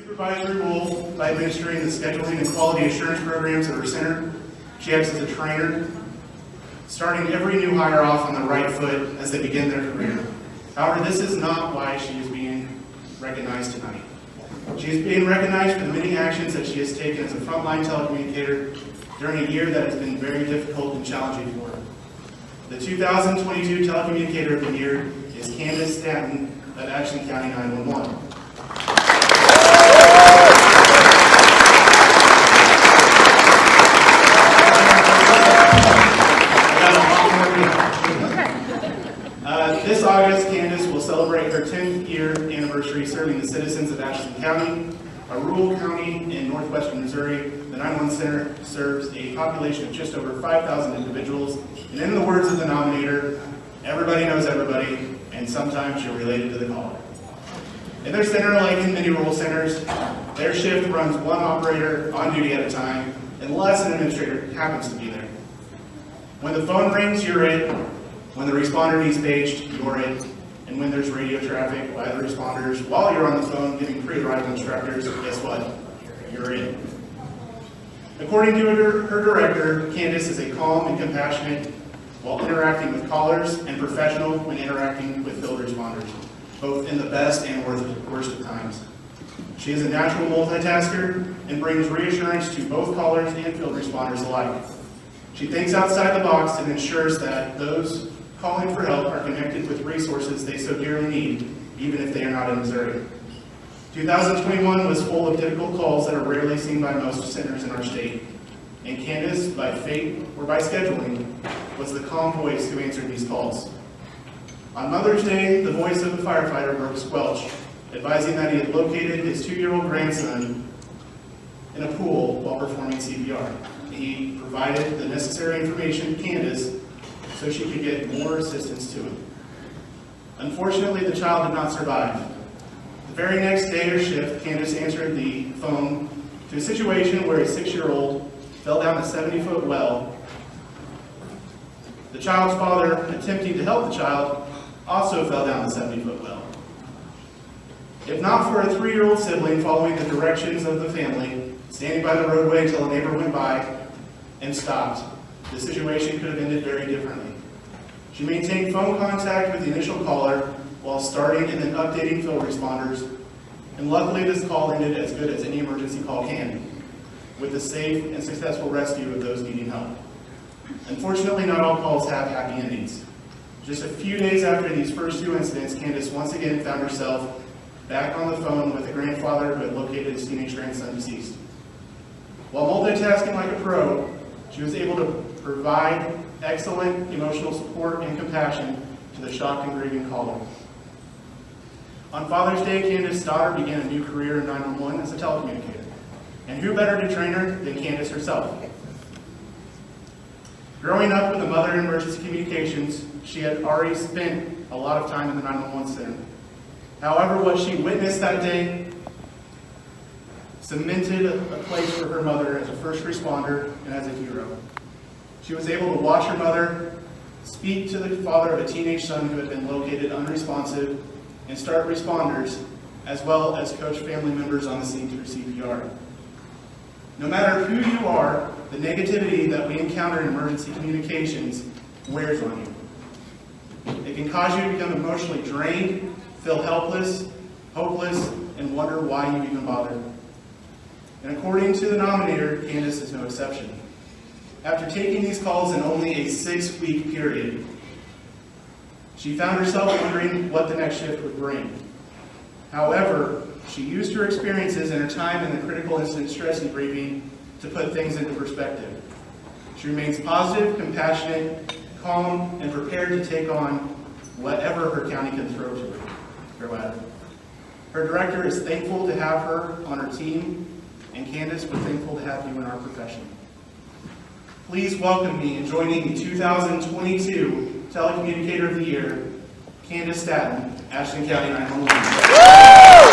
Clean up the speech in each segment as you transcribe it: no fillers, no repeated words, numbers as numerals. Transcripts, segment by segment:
Supervisor role by administering the scheduling and quality assurance programs at her center. She acts as a trainer, starting every new hire off on the right foot as they begin their career. However, this is not why she is being recognized tonight. She is being recognized for the many actions that she has taken as a frontline telecommunicator during a year that has been very difficult and challenging for her. The 2022 Telecommunicator of the Year is Candace Stanton of Ashland County 911. This August, Candace will celebrate her 10th year anniversary serving the citizens of Ashland County, a rural county in northwestern Missouri. The 911 Center serves a population of just over 5,000 individuals, and in the words of the nominator, everybody knows everybody, and sometimes you're related to the caller. In their center, like in many rural centers, their shift runs one operator on duty at a time, unless an administrator happens to be there. When the phone rings, you're it. When the responder needs paged, you're it. And when there's radio traffic by the responders while you're on the phone giving pre-arrival instructors, guess what? You're in. According to her director, Candace is a calm and compassionate while interacting with callers and professional when interacting with field responders, both in the best and worst of times. She is a natural multitasker and brings reassurance to both callers and field responders alike. She thinks outside the box and ensures that those calling for help are connected with resources they so dearly need, even if they are not in Missouri. 2021 was full of difficult calls that are rarely seen by most centers in our state. And Candace, by fate or by scheduling, was the calm voice who answered these calls. On Mother's Day, the voice of the firefighter broke squelch, advising that he had located his 2-year-old grandson in a pool while performing CPR. He provided the necessary information to Candace so she could get more assistance to him. Unfortunately, the child did not survive. The very next day or shift, Candace answered the phone to a situation where a 6-year-old fell down a 70-foot well. The child's father, attempting to help the child, also fell down the 70-foot well. If not for a 3-year-old sibling following the directions of the family, standing by the roadway until a neighbor went by and stopped, the situation could have ended very differently. She maintained phone contact with the initial caller while starting and then updating field responders, and luckily this call ended as good as any emergency call can, with the safe and successful rescue of those needing help. Unfortunately, not all calls have happy endings. Just a few days after these first 2 incidents, Candace once again found herself back on the phone with a grandfather who had located his teenage grandson deceased. While multitasking like a pro, she was able to provide excellent emotional support and compassion to the shocked and grieving caller. On Father's Day, Candace's daughter began a new career in 911 as a telecommunicator. And who better to train her than Candace herself? Growing up with a mother in emergency communications, she had already spent a lot of time in the 911 center. However, what she witnessed that day cemented a place for her mother as a first responder and as a hero. She was able to watch her mother speak to the father of a teenage son who had been located unresponsive and start responders, as well as coach family members on the scene through CPR. No matter who you are, the negativity that we encounter in emergency communications wears on you. It can cause you to become emotionally drained, feel helpless, hopeless, and wonder why you even bothered. And according to the nominator, Candace is no exception. After taking these calls in only a 6-week period, she found herself wondering what the next shift would bring. However, she used her experiences and her time in the critical incident stress debriefing to put things into perspective. She remains positive, compassionate, calm, and prepared to take on whatever her county can throw to her. Her director is thankful to have her on her team, and Candace, we're thankful to have you in our profession. Please welcome me in joining the 2022 Telecommunicator of the Year, Candace Stanton, Ashland County 911.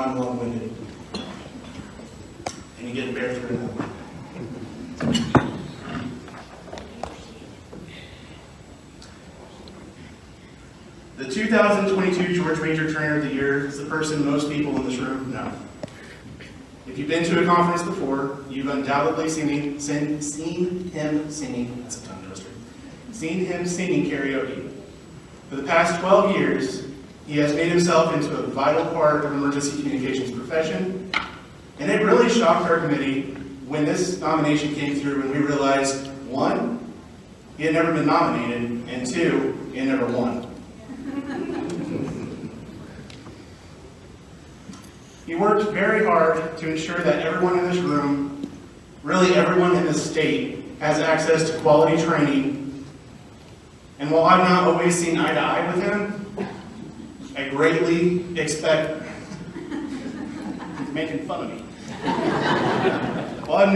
I'm long-winded. And you get embarrassed for that. The 2022 George Major Trainer of the Year is the person most people in this room know. If you've been to a conference before, you've undoubtedly seen him singing karaoke. For the past 12 years, he has made himself into a vital part of emergency communications profession, and it really shocked our committee when this nomination came through and we realized, one, he had never been nominated, and two, he had never won. He worked very hard to ensure that everyone in this room, really everyone in this state, has access to quality training. And while I've not always seen eye to eye with him, I greatly expect he's making fun of me. While I've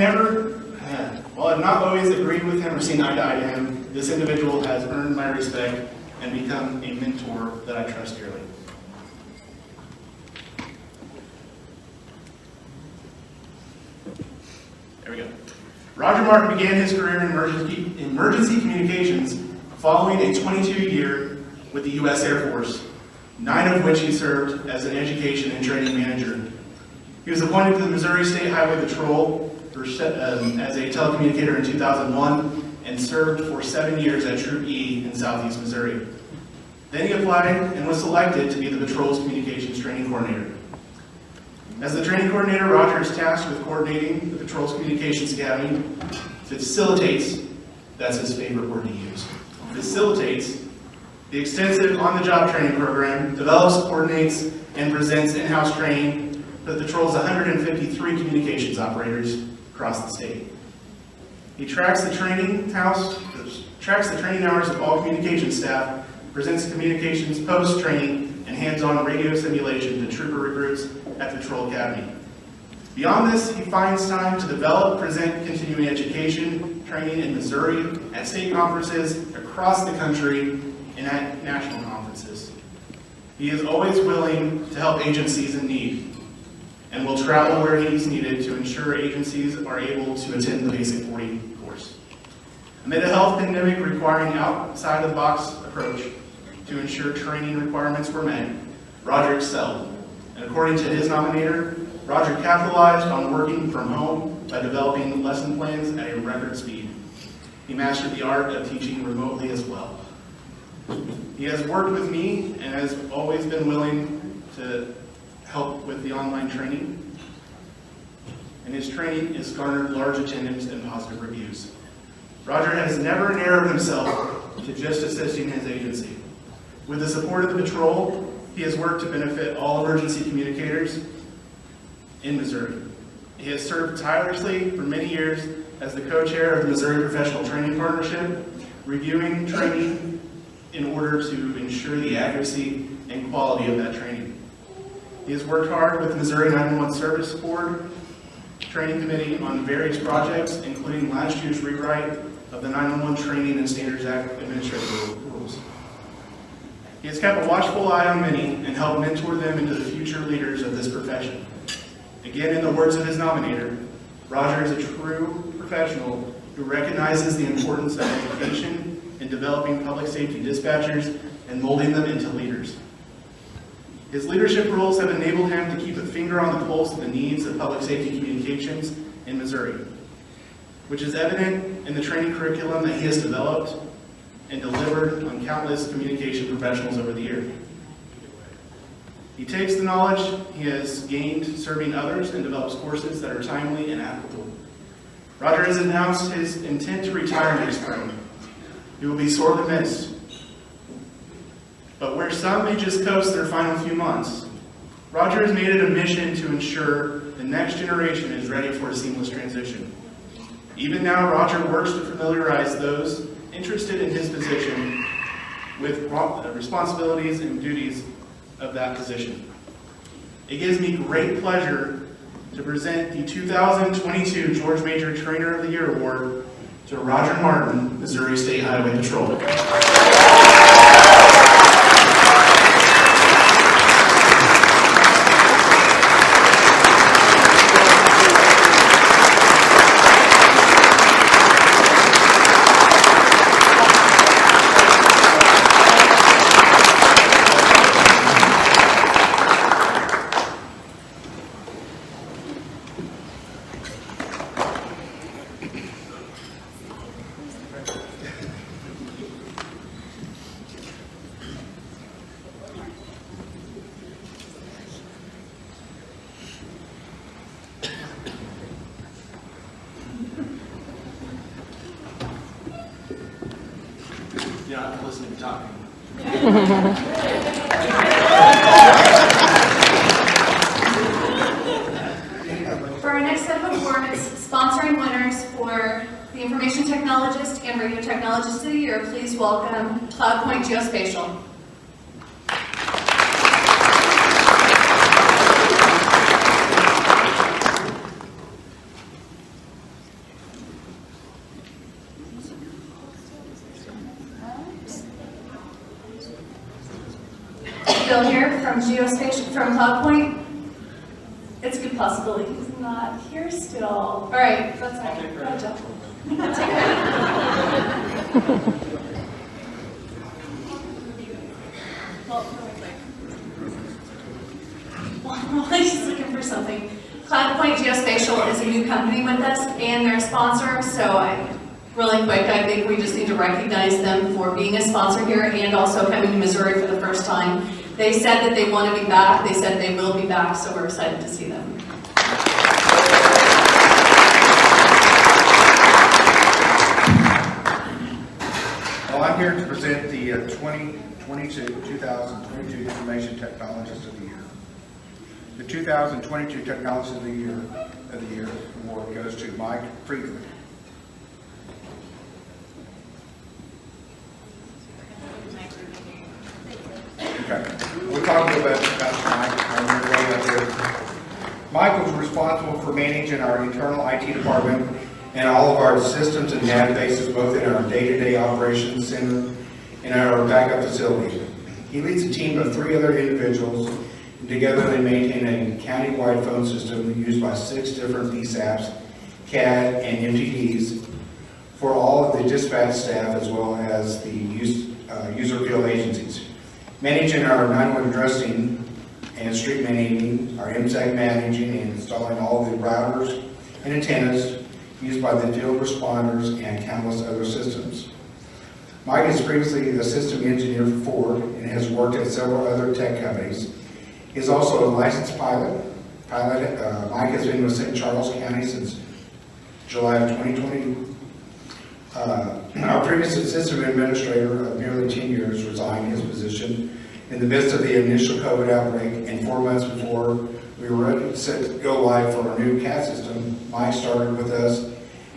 not always agreed with him or seen eye to eye to him, this individual has earned my respect and become a mentor that I trust dearly. There we go. Roger Martin began his career in emergency communications following a 22-year with the U.S. Air Force, 9 of which he served as an education and training manager. He was appointed to the Missouri State Highway Patrol as a telecommunicator in 2001 and served for 7 years at Troop E in southeast Missouri. Then he applied and was selected to be the patrol's communications training coordinator. As the training coordinator, Roger is tasked with coordinating the patrol's communications academy, facilitates, that's his favorite word to use, facilitates the extensive on-the-job training program, develops, coordinates, and presents in-house training for the patrol's 153 communications operators across the state. He tracks the training hours of all communications staff, presents communications post-training and hands-on radio simulation to trooper recruits at the Patrol Academy. Beyond this, he finds time to develop, present continuing education training in Missouri at state conferences across the country and at national conferences. He is always willing to help agencies in need and will travel where he is needed to ensure agencies are able to attend the Basic 40 course. Amid a health pandemic requiring outside-of-the-box approach to ensure training requirements were met, Roger excelled. And according to his nominator, Roger capitalized on working from home by developing lesson plans at a record speed. He mastered the art of teaching remotely as well. He has worked with me and has always been willing to help with the online training. And his training has garnered large attendance and positive reviews. Roger has never narrowed himself to just assisting his agency. With the support of the patrol, he has worked to benefit all emergency communicators in Missouri. He has served tirelessly for many years as the co-chair of the Missouri Professional Training Partnership, reviewing training in order to ensure the accuracy and quality of that training. He has worked hard with the Missouri 911 Service Board Training Committee on various projects, including last year's rewrite of the 911 Training and Standards Act administrative rules. He has kept a watchful eye on many and helped mentor them into the future leaders of this profession. Again, in the words of his nominator, Roger is a true professional who recognizes the importance of education in developing public safety dispatchers and molding them into leaders. His leadership roles have enabled him to keep a finger on the pulse of the needs of public safety communications in Missouri, which is evident in the training curriculum that he has developed and delivered on countless communication professionals over the year. He takes the knowledge he has gained serving others and develops courses that are timely and applicable. Roger has announced his intent to retire next spring. He will be sorely missed. But where some may just coast their final few months, Roger has made it a mission to ensure the next generation is ready for a seamless transition. Even now, Roger works to familiarize those interested in his position with responsibilities and duties of that position. It gives me great pleasure to present the 2022 George Major Trainer of the Year Award to Roger Martin, Missouri State Highway Patrol. You don't have to listen to me talking. For our next set of awards, sponsoring winners for the Information Technologist and Radio Technologist of the Year, please welcome CloudPoint Geospatial. Bill here from CloudPoint. It's a good possibility he's not here still. All right, that's okay. Gotcha. Well, he's looking for something. CloudPoint Geospatial is a new company with us, and they're a sponsor, so really quick, I think we just need to recognize them for being a sponsor here and also coming to Missouri for the first time. They said that they want to be back. They said they will be back, so we're excited to see them. Well, I'm here to present the 2022 Information Technologist of the Year. The 2022 Technologist of the Year award goes to Mike Friedland. Okay, we'll talk a little bit about Mike. Mike was responsible for managing our internal IT department and all of our systems and databases, both in our day-to-day operations center and our backup facility. He leads a team of 3 other individuals, and together they maintain a county-wide phone system used by 6 different PSAPs, CAD, and MTDs for all of the dispatch staff as well as the user field agencies. Managing our 911 addressing and street managing, our MSAC managing and installing all the routers and antennas used by the field responders and countless other systems. Mike is previously a system engineer for Ford and has worked at several other tech companies. He is also a licensed pilot. Mike has been with St. Charles County since July of 2020. Our previous system administrator of nearly 10 years resigned his position in the midst of the initial COVID outbreak, and 4 months before we were ready to go live for our new CAD system, Mike started with us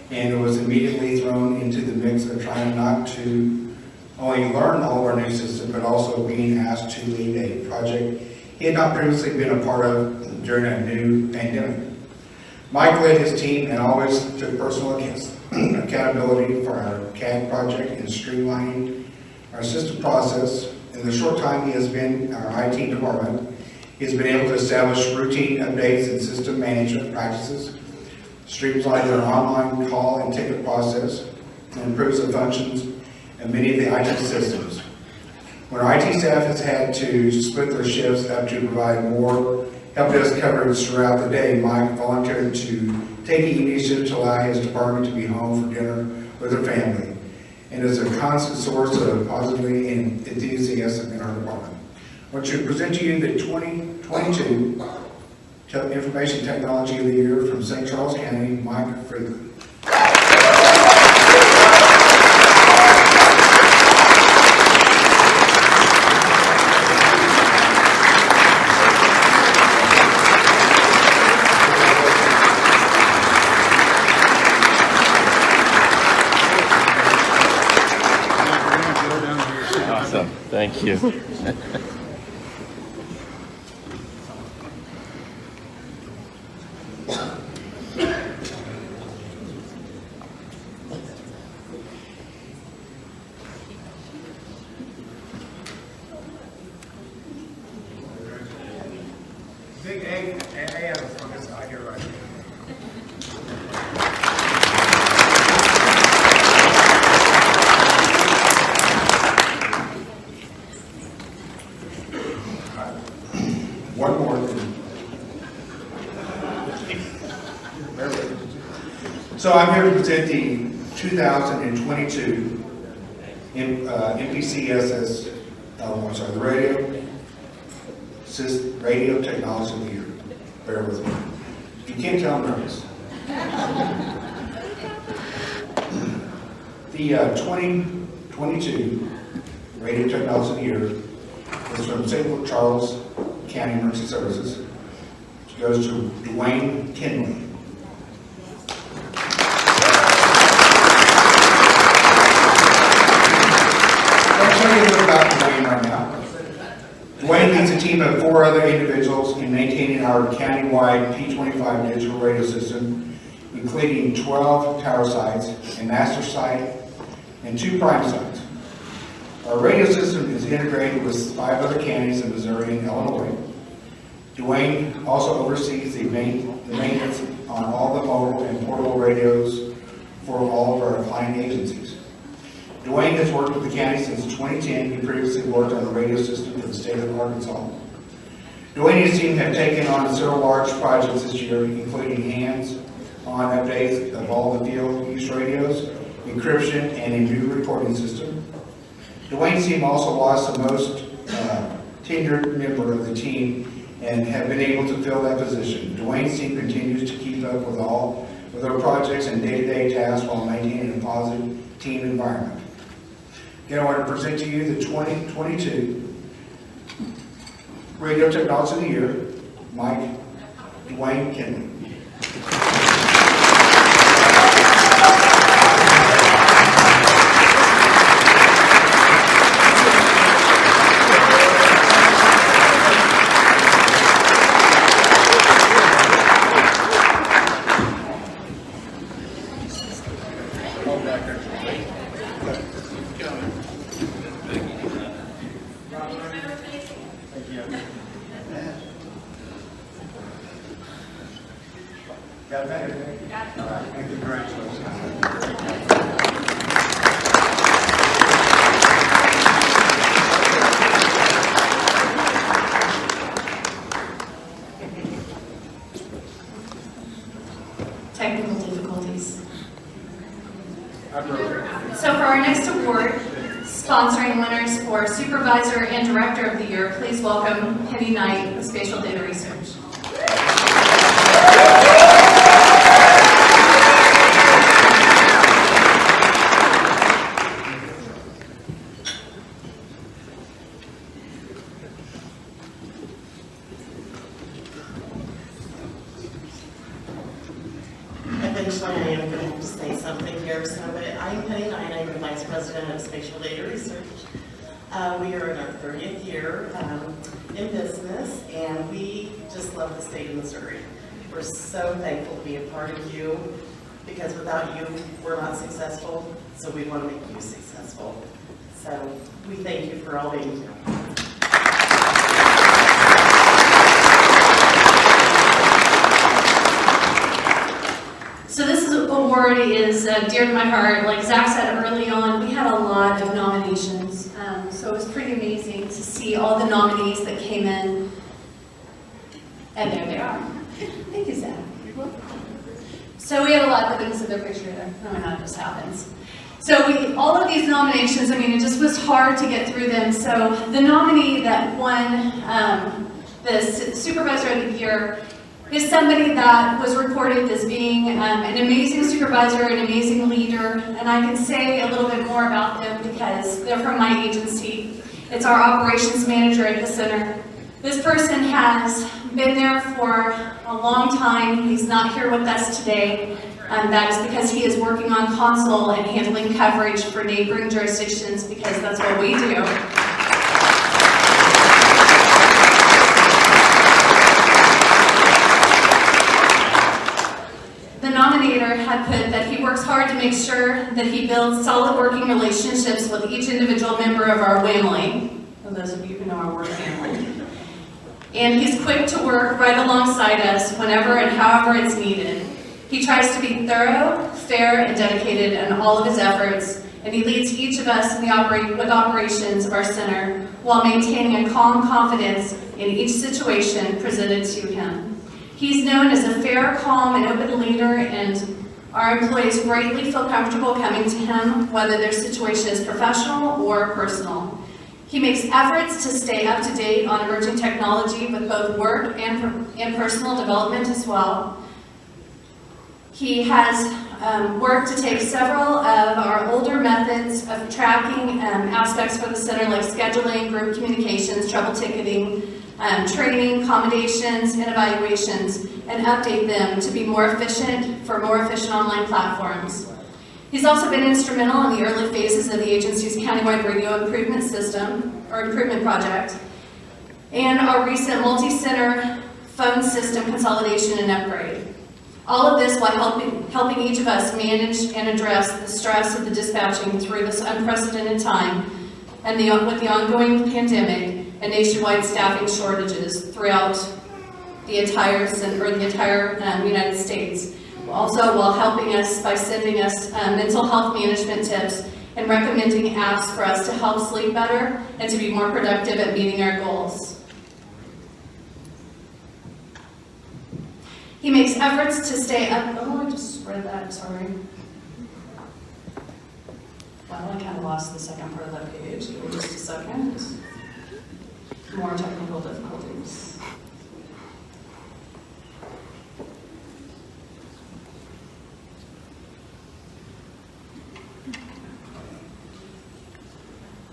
and was immediately thrown into the mix of trying not to only learn all of our new system, but also being asked to lead a project he had not previously been a part of during a new pandemic. Mike led his team and always took personal accountability for our CAD project and streamlining our system process. In the short time he has been in our IT department, he has been able to establish routine updates and system management practices, streamline their online call and ticket process, and improves the functions of many of the IT systems. When our IT staff has had to split their shifts up to provide more help desk coverage throughout the day, Mike volunteered to take the initiative to allow his department to be home for dinner with their family, and is a constant source of positivity and enthusiasm in our department. I want to present to you the 2022 Information Technology of the Year from St. Charles County, Mike Friedland. Awesome. Thank you. Big A is on this side here, right? One more thing. So I'm here to present the 2022 MPCSS, the Radio Technology of the Year. Bear with me. If you can't tell, I'm nervous. The 2022 Radio Technologist of the Year is from St. Charles County Emergency Services, which goes to Dwayne Kinley. I'll tell you a little about Dwayne right now. Dwayne leads a team of 4 other individuals in maintaining our countywide P25 digital radio system, including 12 tower sites, a master site, and 2 prime sites. Our radio system is integrated with 5 other counties in Missouri and Illinois. Dwayne also oversees the maintenance on all the mobile and portable radios for all of our client agencies. Dwayne has worked with the county since 2010. He previously worked on a radio system for the state of Arkansas. Dwayne and his team have taken on several large projects this year, including hands-on updates of all the field use radios, encryption, and a new reporting system. Dwayne's team also lost the most tenured member of the team and have been able to fill that position. Dwayne's team continues to keep up with our projects and day-to-day tasks while maintaining a positive team environment. Again, I want to present to you the 2022 Radio Technologist of the Year, Dwayne Kinley. Got it? Got it. All right. Thank you. Congratulations. Technical difficulties. So for our next award, sponsoring winners for Supervisor and Director of the Year, please welcome Penny Knight of Spatial Data Research. Eventually, I am going to say something here. So, I'm Penny Knight. I'm the Vice President of Spatial Data Research. We are in our 30th year in business, and we just love the state of Missouri. We're so thankful to be a part of you, because without you, we're not successful, so we want to make you successful. So, we thank you for all that you do. So this award is dear to my heart. Like Zach said early on, we had a lot of nominations. So it was pretty amazing to see all the nominees that came in. And there they are. Thank you, Zach. So we had a lot of things in their picture there. I don't know how it just happens. So all of these nominations, I mean, it just was hard to get through them. So the nominee that won the Supervisor of the Year is somebody that was reported as being an amazing supervisor, an amazing leader, and I can say a little bit more about them because they're from my agency. It's our operations manager at the center. This person has been there for a long time. He's not here with us today. That is because he is working on console and handling coverage for neighboring jurisdictions, because that's what we do. The nominator had put that he works hard to make sure that he builds solid working relationships with each individual member of our family, for those of you who know our word family. And he's quick to work right alongside us whenever and however it's needed. He tries to be thorough, fair, and dedicated in all of his efforts, and he leads each of us in the operations of our center while maintaining a calm confidence in each situation presented to him. He's known as a fair, calm, and open leader, and our employees greatly feel comfortable coming to him, whether their situation is professional or personal. He makes efforts to stay up to date on emerging technology with both work and personal development as well. He has worked to take several of our older methods methods of tracking aspects for the center like scheduling, group communications, trouble ticketing, training, accommodations, and evaluations, and update them to be more efficient for more efficient online platforms. He's also been instrumental in the early phases of the agency's countywide radio improvement system, or improvement project, and our recent multi-center phone system consolidation and upgrade. All of this while helping each of us manage and address the stress of the dispatching through this unprecedented time and with the ongoing pandemic and nationwide staffing shortages throughout the entire United States. Also, while helping us by sending us mental health management tips and recommending apps for us to help sleep better and to be more productive at meeting our goals. He makes efforts to stay up. Oh, I just read that, sorry. Well, I kind of lost the second part of that page. Give me just a second. More technical difficulties.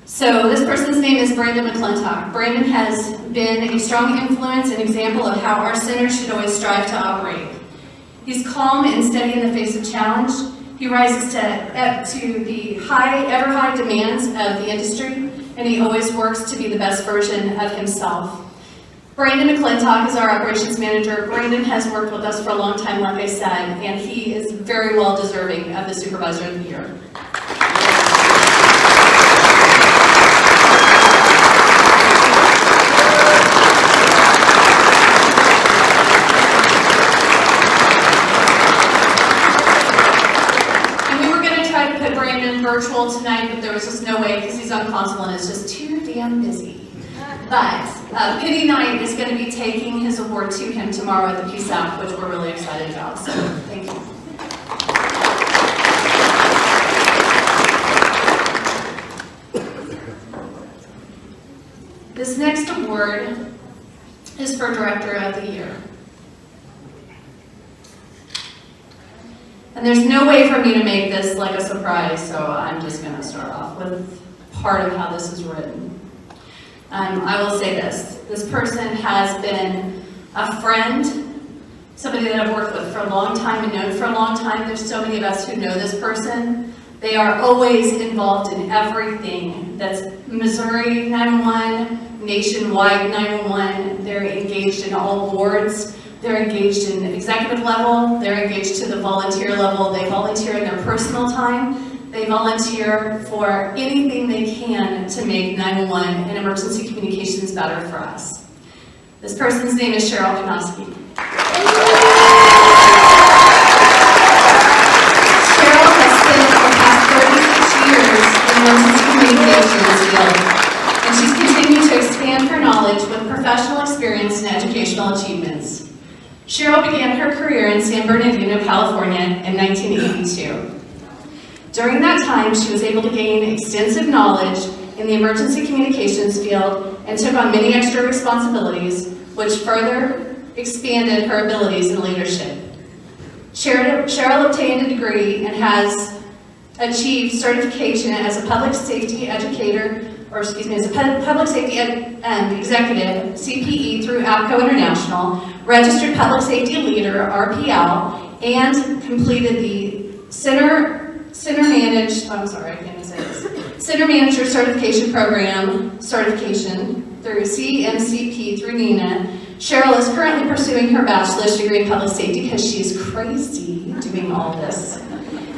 So this person's name is Brandon McClintock. Brandon has been a strong influence and example of how our center should always strive to operate. He's calm and steady in the face of challenge. He rises to the ever high demands of the industry, and he always works to be the best version of himself. Brandon McClintock is our operations manager. Brandon has worked with us for a long time, like I said, and he is very well deserving of the Supervisor of the Year. Virtual tonight, but there was just no way because he's on console and it's just too damn busy. But Penny Knight is going to be taking his award to him tomorrow at the Peace Out, which we're really excited about. So thank you. This next award is for Director of the Year. And there's no way for me to make this like a surprise, so I'm just going to start off with part of how this is written. I will say this person has been a friend, somebody that I've worked with for a long time and known for a long time. There's so many of us who know this person. They are always involved in everything that's Missouri 911, nationwide 911. They're engaged in all boards. They're engaged in the executive level, they're engaged to the volunteer level, they volunteer in their personal time, they volunteer for anything they can to make 911 and emergency communications better for us. This person's name is Cheryl Konoski. Cheryl has spent the past 36 years in emergency communications field, and she's continued to expand her knowledge with professional experience and educational achievements. Cheryl began her career in San Bernardino, California in 1982. During that time, she was able to gain extensive knowledge in the emergency communications field and took on many extra responsibilities, which further expanded her abilities in leadership. Cheryl obtained a degree and has achieved certification as a public safety educator, as a public safety executive, CPE through APCO International, registered public safety leader, RPL, and completed the Center Manager Certification Program certification through CMCP through NENA. Cheryl is currently pursuing her bachelor's degree in public safety because she's crazy doing all this.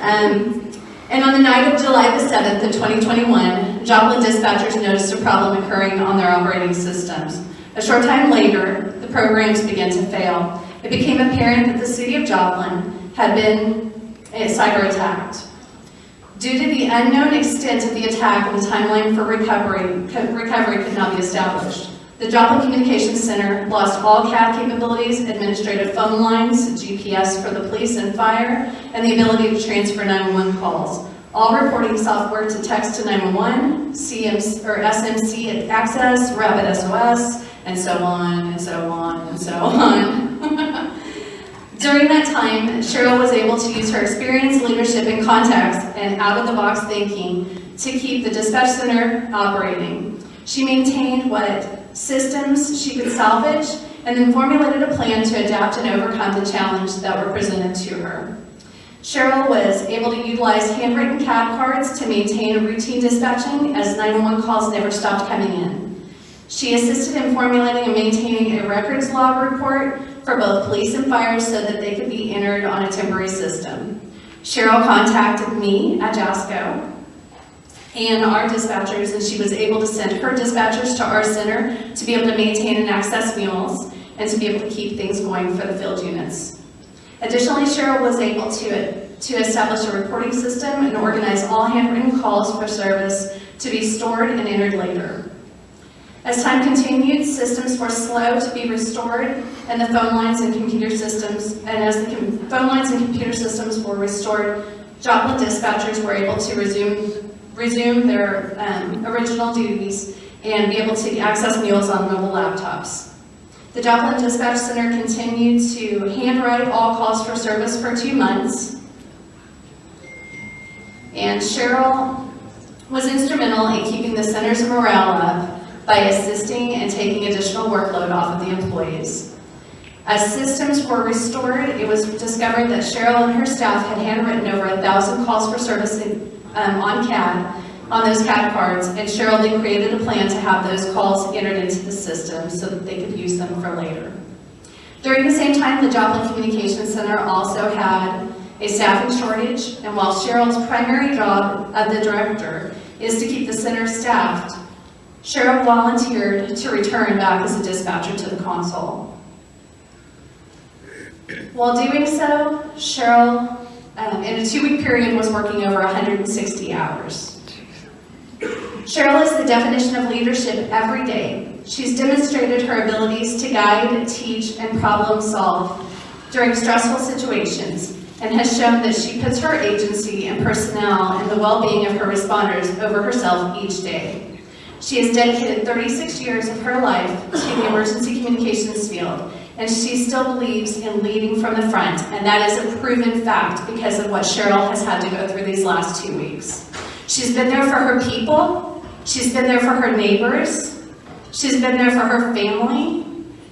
And on the night of July the 7th of 2021, Joplin dispatchers noticed a problem occurring on their operating systems. A short time later, the programs began to fail. It became apparent that the city of Joplin had been cyber attacked. Due to the unknown extent of the attack and the timeline for recovery could not be established. The Joplin Communications Center lost all CAD capabilities, administrative phone lines, GPS for the police and fire, and the ability to transfer 911 calls. All reporting software to text to 911, SMC access, rapid SOS, and so on, and so on, and so on. During that time, Cheryl was able to use her experience, leadership, and contacts and out-of-the-box thinking to keep the dispatch center operating. She maintained what systems she could salvage and then formulated a plan to adapt and overcome the challenges that were presented to her. Cheryl was able to utilize handwritten CAD cards to maintain routine dispatching as 911 calls never stopped coming in. She assisted in formulating and maintaining a records log report for both police and fire so that they could be entered on a temporary system. Cheryl contacted me at JASCO and our dispatchers, and she was able to send her dispatchers to our center to be able to maintain and access mules and to be able to keep things going for the field units. Additionally, Cheryl was able to establish a reporting system and organize all handwritten calls for service to be stored and entered later. As time continued, systems were slow to be restored, and the phone lines and computer systems, and as the phone lines and computer systems were restored, Joplin dispatchers were able to resume their original duties and be able to access mules on mobile laptops. The Joplin Dispatch Center continued to handwrite all calls for service for 2 months, and Cheryl was instrumental in keeping the center's morale up by assisting and taking additional workload off of the employees. As systems were restored, it was discovered that Cheryl and her staff had handwritten over 1,000 calls for service on CAD, on those CAD cards, and Cheryl then created a plan to have those calls entered into the system so that they could use them for later. During the same time, the Joplin Communication Center also had a staffing shortage, and while Cheryl's primary job of the director is to keep the center staffed, Cheryl volunteered to return back as a dispatcher to the console. While doing so, Cheryl, in a 2-week period, was working over 160 hours. Cheryl is the definition of leadership every day. She's demonstrated her abilities to guide, teach, and problem solve during stressful situations, and has shown that she puts her agency and personnel and the well-being of her responders over herself each day. She has dedicated 36 years of her life to the emergency communications field, and she still believes in leading from the front, and that is a proven fact because of what Cheryl has had to go through these last 2 weeks. She's been there for her people, she's been there for her neighbors, she's been there for her family.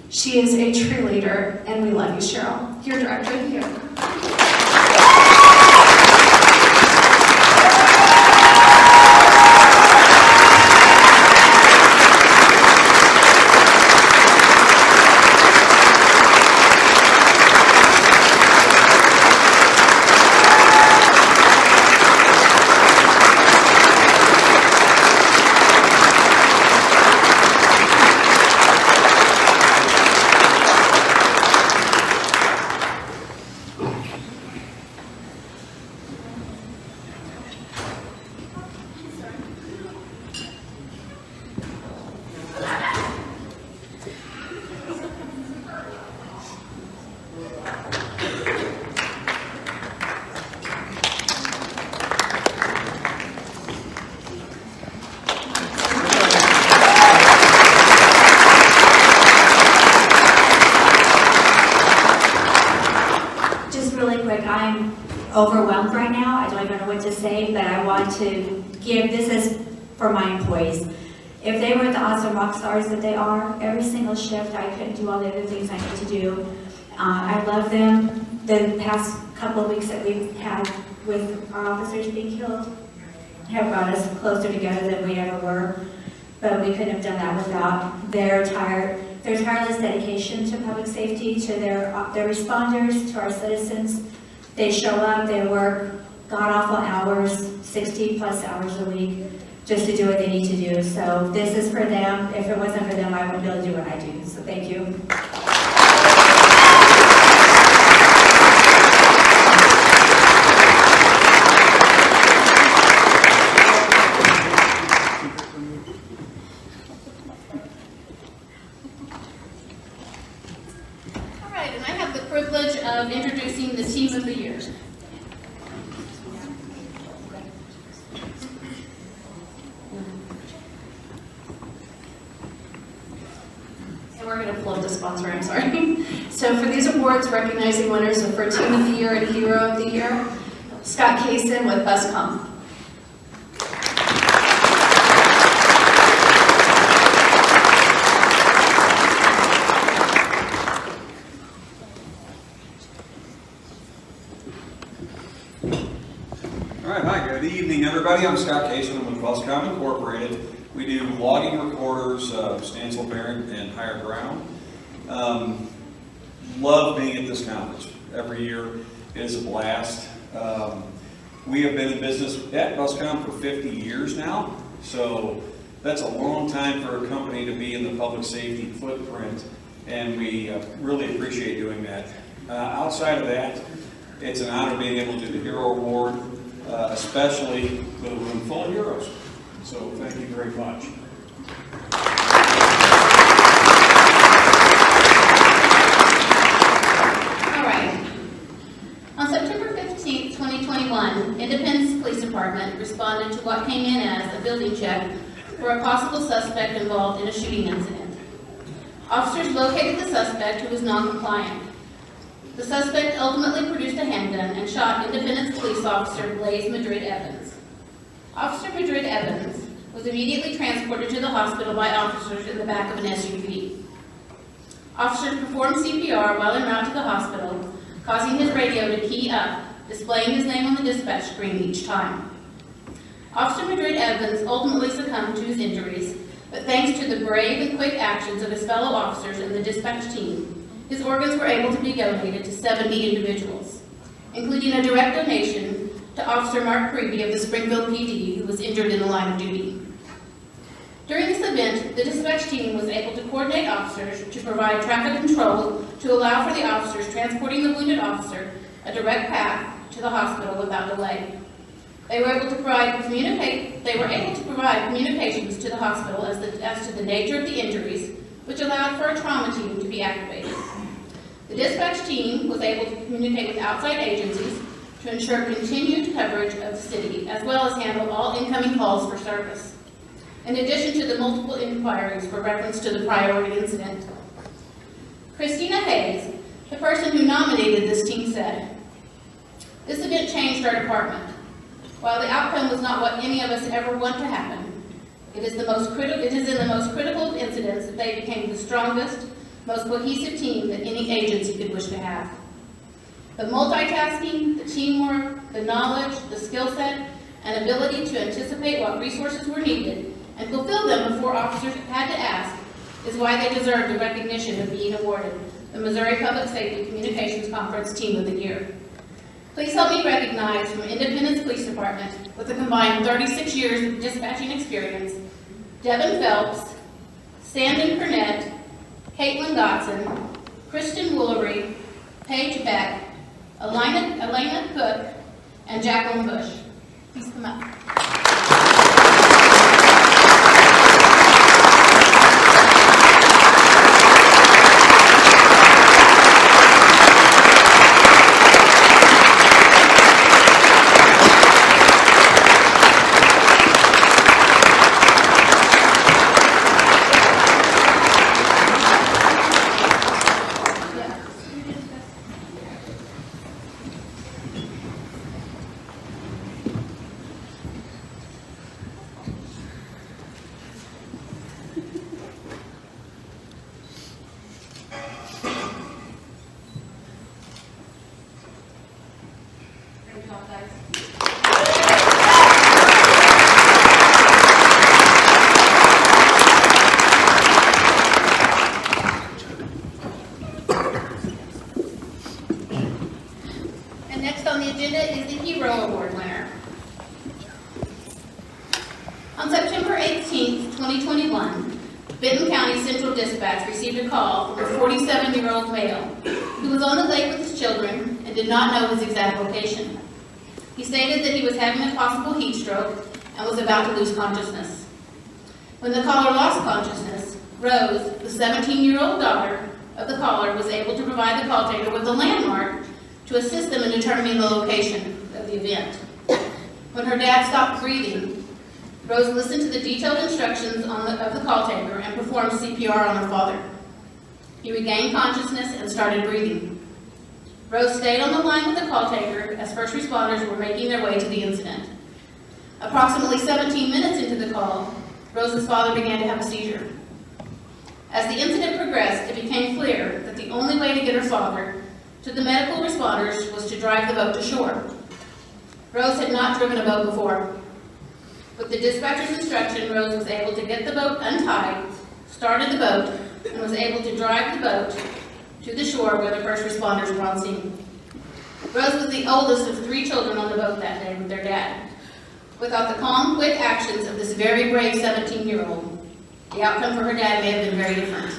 She is a true leader, and we love you, Cheryl. Your director, here. I'm overwhelmed right now. I don't even know what to say, but I want to give, this is for my employees. If they were the awesome rock stars that they are, every single shift I couldn't do all the other things I need to do. I love them. The past couple of weeks that we've had with our officers being killed have brought us closer together than we ever were, but we couldn't have done that without their tireless dedication to public safety, to their responders, to our citizens. They show up, they work god-awful hours, 60 plus hours a week, just to do what they need to do. So this is for them. If it wasn't for them, I wouldn't be able to do what I do. So thank you. All right, and I have the privilege of introducing the Team of the Year. And we're going to pull up the sponsor, I'm sorry. So for these awards, recognizing winners for Team of the Year and Hero of the Year, Scott Kaysen with Buscom. All right, hi, good evening, everybody. I'm Scott Kaysen. I'm with Buscom Incorporated. We do logging recorders, Stansel, Barrett, and Higher Ground. Love being at this conference. Every year it is a blast. We have been in business at Buscom for 50 years now, so that's a long time for a company to be in the public safety footprint, and we really appreciate doing that. Outside of that, it's an honor being able to do the Hero Award, especially with a room full of heroes. So thank you very much. All right. On September 15th, 2021, Independence Police Department responded to what came in as a building check for a possible suspect involved in a shooting incident. Officers located the suspect, who was non-compliant. The suspect ultimately produced a handgun and shot Independence Police Officer Blaze Madrid Evans. Officer Madrid Evans was immediately transported to the hospital by officers in the back of an SUV. Officers performed CPR while en route to the hospital, causing his radio to key up, displaying his name on the dispatch screen each time. Officer Madrid Evans ultimately succumbed to his injuries, but thanks to the brave and quick actions of his fellow officers and the dispatch team, his organs were able to be donated to 70 individuals, including a direct donation to Officer Mark Creevy of the Springfield PD, who was injured in the line of duty. During this event, the dispatch team was able to coordinate officers to provide traffic control to allow for the officers transporting the wounded officer a direct path to the hospital without delay. They were able to provide communications to the hospital as to the nature of the injuries, which allowed for a trauma team to be activated. The dispatch team was able to communicate with outside agencies to ensure continued coverage of the city, as well as handle all incoming calls for service, in addition to the multiple inquiries for reference to the priority incident. Christina Hayes, the person who nominated this team, said, "This event changed our department. While the outcome was not what any of us ever want to happen, it is in the most critical of incidents that they became the strongest, most cohesive team that any agency could wish to have. The multitasking, the teamwork, the knowledge, the skill set, and ability to anticipate what resources were needed and fulfill them before officers had to ask is why they deserve the recognition of being awarded the Missouri Public Safety Communications Conference Team of the Year. Please help me recognize from Independence Police Department, with a combined 36 years of dispatching experience, Devin Phelps, Sandon Burnett, Caitlin Dotson, Kristen Woolery, Paige Beck, Elena Cook, and Jacqueline Bush. Please come up. And next on the agenda is the Hero Award winner. On September 18th, 2021, Benton County Central Dispatch received a call from a 47-year-old male who was on the lake with his children and did not know his exact location. He stated that he was having a possible heat stroke and was about to lose consciousness. When the caller lost consciousness, Rose, the 17-year-old daughter of the caller, was able to provide the call taker with a landmark to assist them in determining the location of the event. When her dad stopped breathing, Rose listened to the detailed instructions of the call taker and performed CPR on her father. He regained consciousness and started breathing. Rose stayed on the line with the call taker as first responders were making their way to the incident. Approximately 17 minutes into the call, Rose's father began to have a seizure. As the incident progressed, it became clear that the only way to get her father to the medical responders was to drive the boat to shore. Rose had not driven a boat before. With the dispatcher's instruction, Rose was able to get the boat untied, started the boat, and was able to drive the boat to the shore where the first responders were on scene. Rose was the oldest of 3 children on the boat that day with their dad. Without the calm, quick actions of this very brave 17-year-old, the outcome for her dad may have been very different.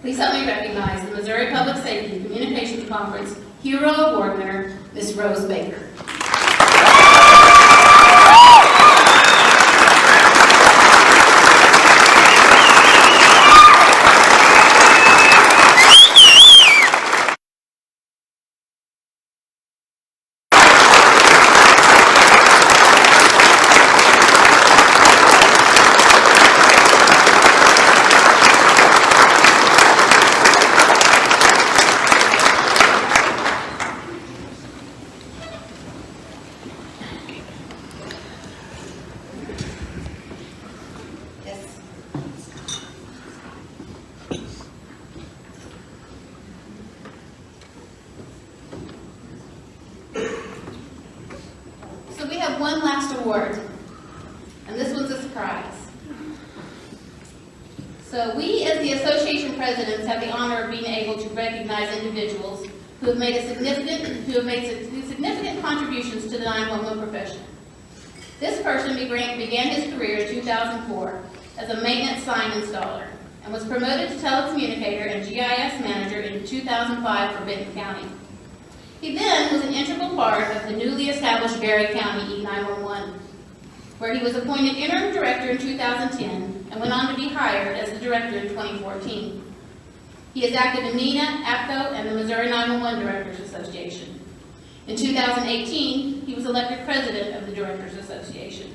Please help me recognize the Missouri Public Safety Communications Conference Hero Award winner, Ms. Rose Baker. So we have one last award, and this one's a surprise. So we, as the association presidents, have the honor of being able to recognize individuals who have made significant contributions to the 911 profession. This person began his career in 2004 as a maintenance sign installer and was promoted to telecommunicator and GIS manager in 2005 for Benton County. He then was an integral part of the newly established Berry County E911, where he was appointed interim director in 2010 and went on to be hired as the director in 2014. He is active in NENA, APCO, and the Missouri 911 Directors Association. In 2018, he was elected president of the Directors Association.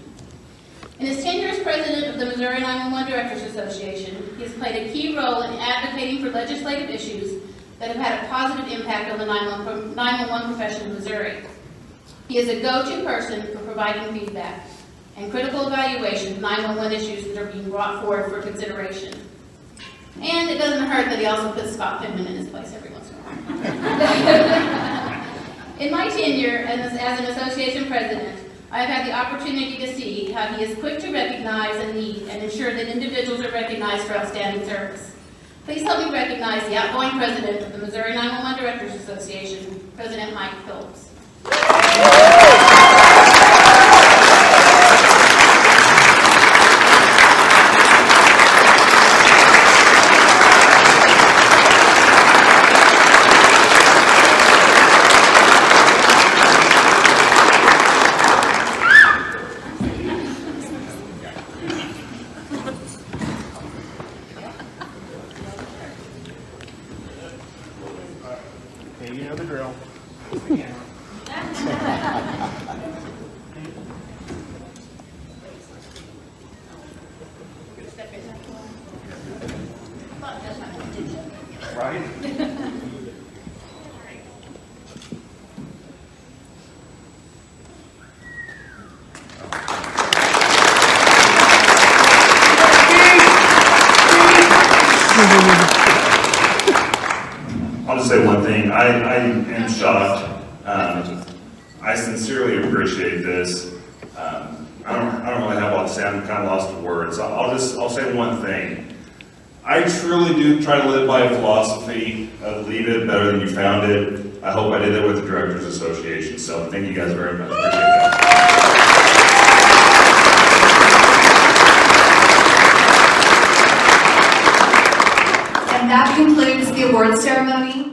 In his tenure as president of the Missouri 911 Directors Association, he has played a key role in advocating for legislative issues that have had a positive impact on the 911 profession in Missouri. He is a go-to person for providing feedback and critical evaluation of 911 issues that are being brought forward for consideration. And it doesn't hurt that he also puts Scott Pittman in his place every once in a while. In my tenure as an association president, I have had the opportunity to see how he is quick to recognize a need and ensure that individuals are recognized for outstanding service. Please help me recognize the outgoing president of the Missouri 911 Directors Association, President Mike Phillips. Okay, you know the drill. Right? I'll just say one thing. I am shocked. I sincerely appreciate this. I don't really have a lot to say. I'm kind of lost for words. I'll say one thing. I truly do try to live by a philosophy of leave it better than you found it. I hope I did that with the Directors Association. So thank you guys very much. Appreciate that. And that concludes the award ceremony.